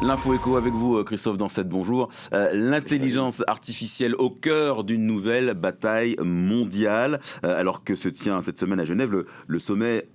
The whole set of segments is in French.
L'info écho avec vous, Christophe Dansette, bonjour. L'intelligence artificielle au cœur d'une nouvelle bataille mondiale, alors que se tient cette semaine à Genève le sommet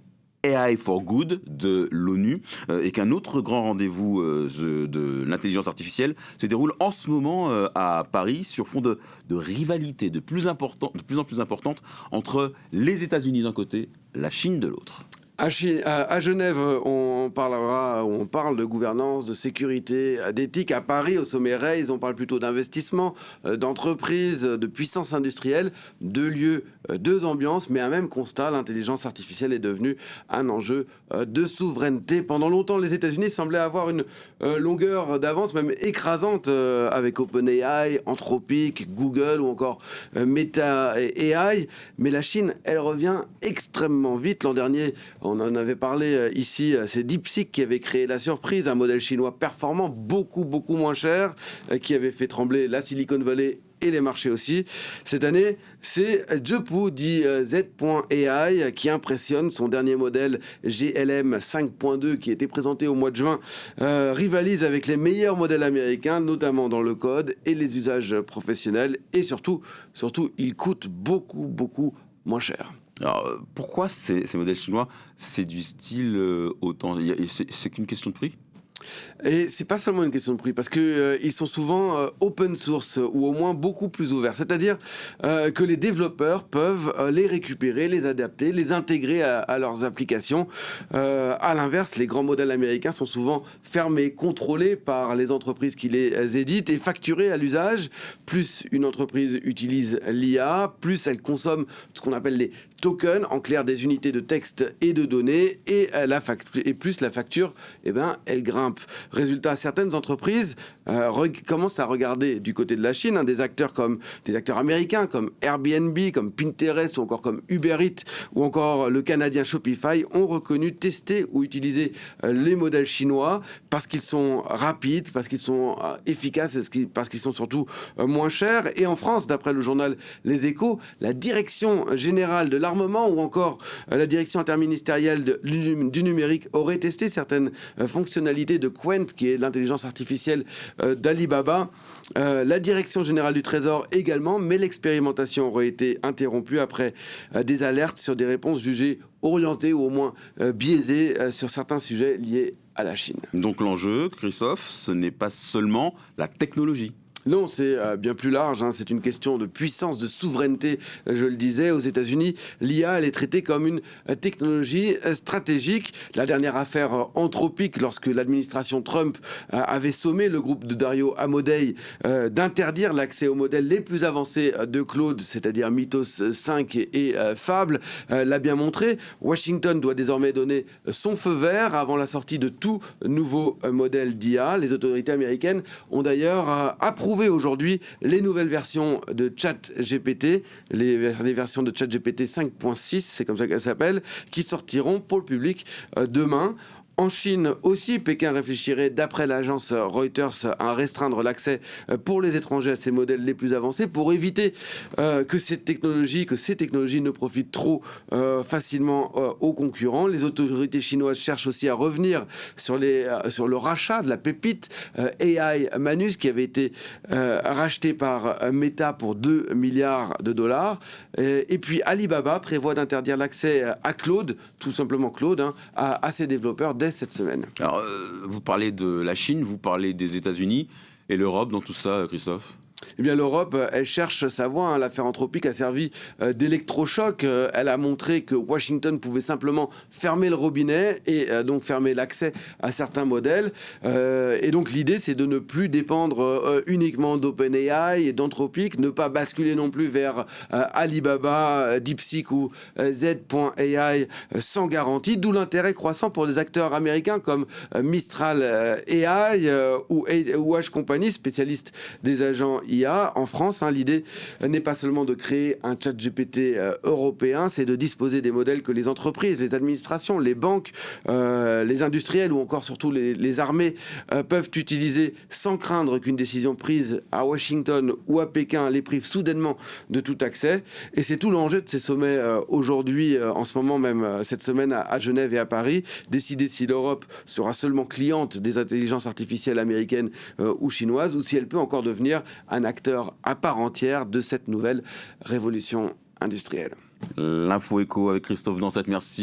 AI for Good de l'ONU, et qu'un autre grand rendez-vous de l'intelligence artificielle se déroule en ce moment à Paris sur fond de rivalité de plus en plus importante entre les États-Unis d'un côté, la Chine de l'autre. À Genève, on parle de gouvernance, de sécurité, d'éthique. À Paris, au sommet RAISE, on parle plutôt d'investissement, d'entreprise, de puissance industrielle. Deux lieux, deux ambiances, mais un même constat, l'intelligence artificielle est devenue un enjeu de souveraineté. Pendant longtemps, les États-Unis semblaient avoir une longueur d'avance, même écrasante, avec OpenAI, Anthropic, Google ou encore Meta AI. Mais la Chine, elle revient extrêmement vite. L'an dernier, on en avait parlé ici, c'est DeepSeek qui avait créé la surprise, un modèle chinois performant, beaucoup moins cher, qui avait fait trembler la Silicon Valley et les marchés aussi. Cette année, c'est Zhepu, dit Z.AI, qui impressionne. Son dernier modèle GLM 5.2, qui a été présenté au mois de juin, rivalise avec les meilleurs modèles américains, notamment dans le code et les usages professionnels. Et surtout, il coûte beaucoup moins cher. Alors, pourquoi ces modèles chinois séduisent-ils autant ? C'est qu'une question de prix ? Et c'est pas seulement une question de prix, parce que ils sont souvent open source ou au moins beaucoup plus ouverts. C'est-à-dire que les développeurs peuvent les récupérer, les adapter, les intégrer à leurs applications. À l'inverse, les grands modèles américains sont souvent fermés, contrôlés par les entreprises qui les éditent et facturés à l'usage. Plus une entreprise utilise l'IA, plus elle consomme ce qu'on appelle les tokens, en clair des unités de texte et de données, et plus la facture, elle grimpe. Résultat, certaines entreprises commencent à regarder du côté de la Chine, des acteurs américains comme Airbnb, comme Pinterest ou encore comme Uber Eats ou encore le canadien Shopify ont reconnu, testé ou utilisé les modèles chinois parce qu'ils sont rapides, parce qu'ils sont efficaces, parce qu'ils sont surtout moins chers. Et en France, d'après le journal Les Échos, la direction générale de l'armement ou encore la direction interministérielle du numérique aurait testé certaines fonctionnalités de Quent, qui est l'intelligence artificielle d'Alibaba. La direction générale du Trésor également, mais l'expérimentation aurait été interrompue après des alertes sur des réponses jugées orientées ou au moins biaisées sur certains sujets liés à la Chine. Donc l'enjeu, Christophe, ce n'est pas seulement la technologie. Non, c'est bien plus large, c'est une question de puissance, de souveraineté, je le disais. Aux États-Unis, l'IA, elle est traitée comme une technologie stratégique. La dernière affaire Anthropic, lorsque l'administration Trump avait sommé le groupe de Dario Amodei d'interdire l'accès aux modèles les plus avancés de Claude, c'est-à-dire Mythos 5 et Fable, l'a bien montré. Washington doit désormais donner son feu vert avant la sortie de tout nouveau modèle d'IA. Les autorités américaines ont d'ailleurs approuvé aujourd'hui les nouvelles versions de ChatGPT, les versions de ChatGPT 5.6, c'est comme ça qu'elles s'appellent, qui sortiront pour le public demain. En Chine aussi, Pékin réfléchirait, d'après l'agence Reuters, à restreindre l'accès pour les étrangers à ces modèles les plus avancés pour éviter que ces technologies ne profitent trop facilement aux concurrents. Les autorités chinoises cherchent aussi à revenir sur le rachat de la pépite AI Manus, qui avait été racheté par Meta pour 2 milliards de dollars. Et puis Alibaba prévoit d'interdire l'accès à Claude, tout simplement Claude, à ses développeurs cette semaine. Alors, vous parlez de la Chine, vous parlez des États-Unis et l'Europe dans tout ça, Christophe ? Eh bien, l'Europe, elle cherche sa voie. L'affaire Anthropic a servi d'électrochoc. Elle a montré que Washington pouvait simplement fermer le robinet et donc fermer l'accès à certains modèles. Et donc, l'idée, c'est de ne plus dépendre uniquement d'OpenAI et d'Anthropic, ne pas basculer non plus vers Alibaba, DeepSeek ou Z.AI sans garantie. D'où l'intérêt croissant pour des acteurs américains comme Mistral AI ou H Company, spécialistes des agents IA. En France, l'idée n'est pas seulement de créer un chat GPT européen, c'est de disposer des modèles que les entreprises, les administrations, les banques, les industriels ou encore surtout les armées peuvent utiliser sans craindre qu'une décision prise à Washington ou à Pékin les prive soudainement de tout accès. Et c'est tout l'enjeu de ces sommets aujourd'hui, en ce moment même, cette semaine à Genève et à Paris, décider si l'Europe sera seulement cliente des intelligences artificielles américaines ou chinoises, ou si elle peut encore devenir un acteur à part entière de cette nouvelle révolution industrielle. L'info écho avec Christophe Dansette, merci.